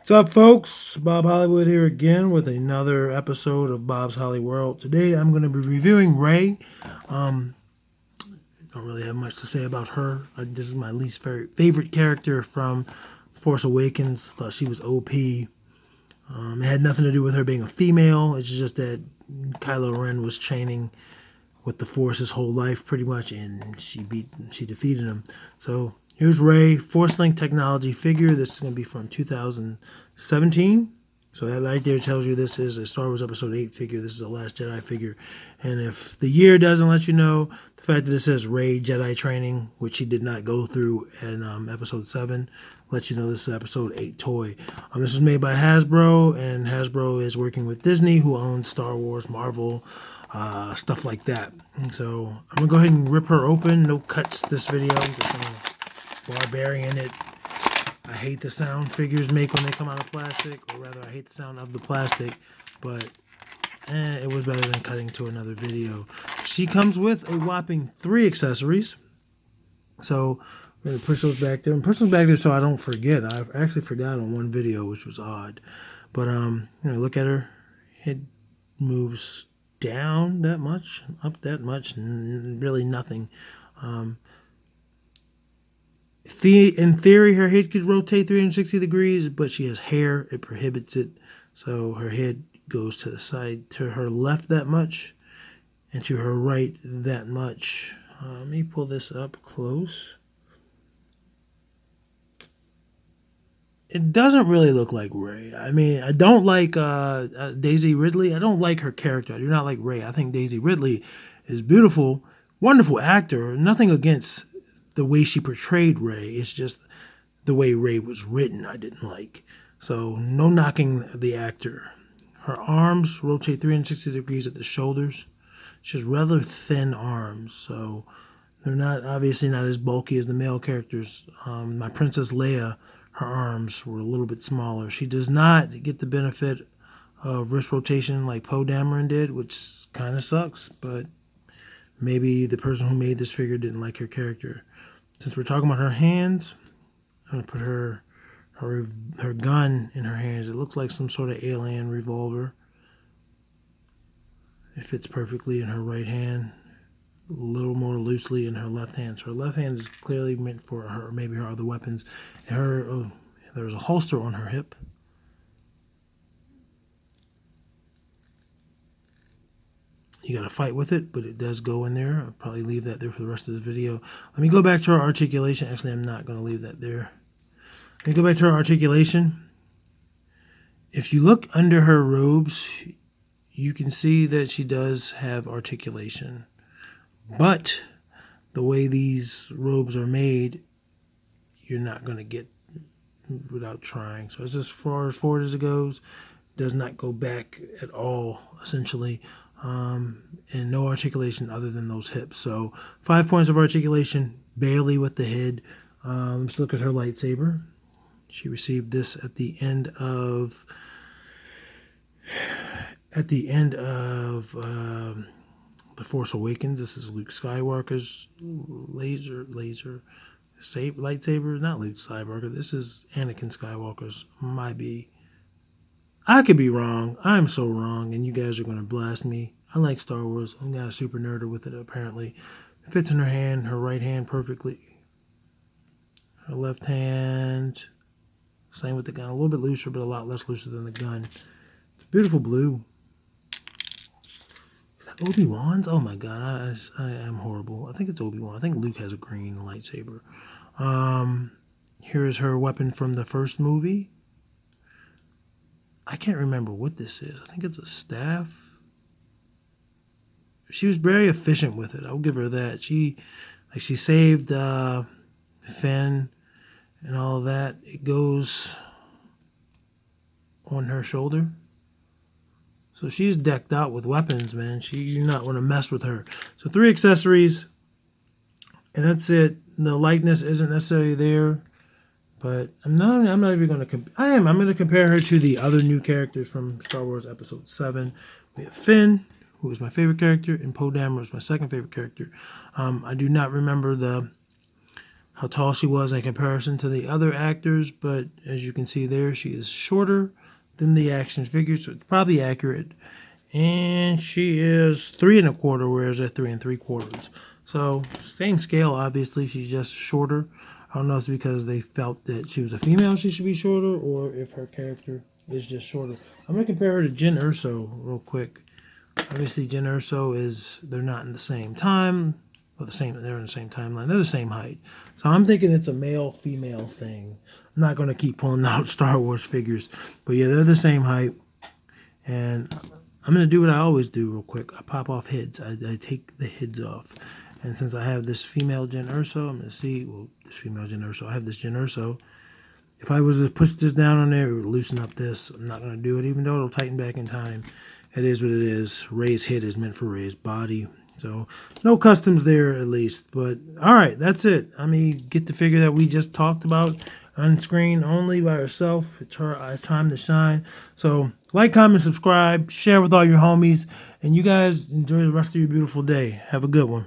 What's up, folks? Bob Hollywood here again with another episode of Bob's Holly World. Today I'm going to be reviewing Rey. Don't really have much to say about her. This is my least favorite character from Force Awakens. Thought she was OP. It had nothing to do with her being a female. It's just that Kylo Ren was training with the Force his whole life, pretty much, and she defeated him. So here's Rey, Force Link technology figure. This is going to be from 2017. So that right there tells you this is a Star Wars Episode 8 figure. This is a Last Jedi figure. And if the year doesn't let you know, the fact that it says Rey Jedi training, which she did not go through in Episode 7, lets you know this is Episode 8 toy. This is made by Hasbro, and Hasbro is working with Disney, who owns Star Wars, Marvel, stuff like that. And so I'm going to go ahead and rip her open. No cuts this video. I'm just going to barbarian it. I hate the sound figures make when they come out of plastic, or rather I hate the sound of the plastic, but it was better than cutting to another video. She comes with a whopping 3 accessories. So I'm going to push those back there. And push those back there so I don't forget. I actually forgot on one video, which was odd. But look at her. Head moves down that much, up that much, and really nothing. In theory, her head could rotate 360 degrees, but she has hair. It prohibits it. So her head goes to the side, to her left that much, and to her right that much. Let me pull this up close. It doesn't really look like Rey. I mean, I don't like Daisy Ridley. I don't like her character. I do not like Rey. I think Daisy Ridley is beautiful, wonderful actor. Nothing against the way she portrayed Rey. It's just the way Rey was written I didn't like. So no knocking the actor. Her arms rotate 360 degrees at the shoulders. She has rather thin arms, so they're not obviously not as bulky as the male characters. My Princess Leia, her arms were a little bit smaller. She does not get the benefit of wrist rotation like Poe Dameron did, which kind of sucks, but maybe the person who made this figure didn't like her character. Since we're talking about her hands, I'm going to put her gun in her hands. It looks like some sort of alien revolver. It fits perfectly in her right hand, a little more loosely in her left hand. So her left hand is clearly meant for her, maybe her other weapons. And there's a holster on her hip. You got to fight with it, but it does go in there. I'll probably leave that there for the rest of the video. Let me go back to her articulation. Actually, I'm not going to leave that there. Let me go back to her articulation. If you look under her robes, you can see that she does have articulation. But the way these robes are made, you're not going to get without trying. So it's as far forward as it goes. Does not go back at all, essentially. And no articulation other than those hips. So 5 points of articulation, barely with the head. Let's look at her lightsaber. She received this at the end of The Force Awakens. This is Luke Skywalker's lightsaber. Not Luke Skywalker. This is Anakin Skywalker's. I could be wrong. I'm so wrong, and you guys are going to blast me. I like Star Wars. I'm not a super nerder with it, apparently. It fits in her hand, her right hand perfectly. Her left hand, same with the gun. A little bit looser, but a lot less looser than the gun. It's beautiful blue. Is that Obi-Wan's? Oh my god, I am horrible. I think it's Obi-Wan. I think Luke has a green lightsaber. Here is her weapon from the first movie. I can't remember what this is. I think it's a staff. She was very efficient with it. I'll give her that. She saved Finn and all of that. It goes on her shoulder. So she's decked out with weapons, man. You not want to mess with her. So 3 accessories, and that's it. The likeness isn't necessarily there. But I'm not even going to I'm going to compare her to the other new characters from Star Wars Episode 7. We have Finn, who is my favorite character, and Poe Dameron is my second favorite character. I do not remember how tall she was in comparison to the other actors, but as you can see there, she is shorter than the action figure, so it's probably accurate. And she is 3 1/4, whereas they're 3 3/4. So same scale, obviously. She's just shorter. I don't know if it's because they felt that she was a female, she should be shorter, or if her character is just shorter. I'm gonna compare her to Jyn Erso real quick. Obviously, Jyn Erso they're not in the same time, or they're in the same timeline. They're the same height. So I'm thinking it's a male-female thing. I'm not gonna keep pulling out Star Wars figures, but yeah, they're the same height. And I'm going to do what I always do real quick. I pop off heads. I take the heads off. And since I have this female Jyn Erso, I'm going to see, this female Jyn Erso, I have this Jyn Erso. If I was to push this down on there, it would loosen up this. I'm not going to do it, even though it'll tighten back in time. It is what it is. Rey's head is meant for Rey's body. So no customs there, at least. But all right, that's it. I mean, get the figure that we just talked about on screen only by herself. It's her time to shine. So like, comment, subscribe, share with all your homies, and you guys enjoy the rest of your beautiful day. Have a good one.